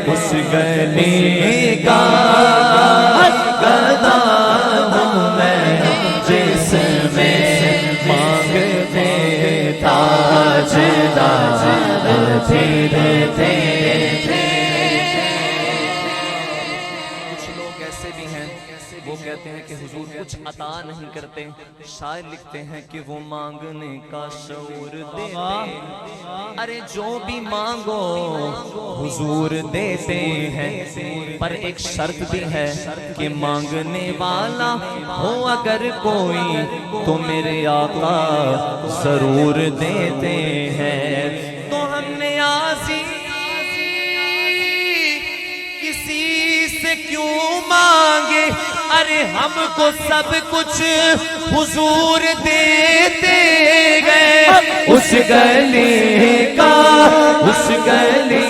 उस गली का गदा हूँ मैं, जिसमें मांगते ताजदार फिरते थे। कुछ लोग ऐसे भी हैं, वो कहते हैं कि हुजूर कुछ अता नहीं करते। शायर लिखते हैं कि वो मांगने का शऊर देते। अरे जो भी मांगो हुजूर देते हैं, पर एक शर्त भी है कि मांगने वाला हो अगर कोई तो मेरे आका जरूर देते हैं। तो हमने आजी किसी से क्यों मांगे, अरे हमको सब कुछ हुजूर देते गए। उस गली का, उस गली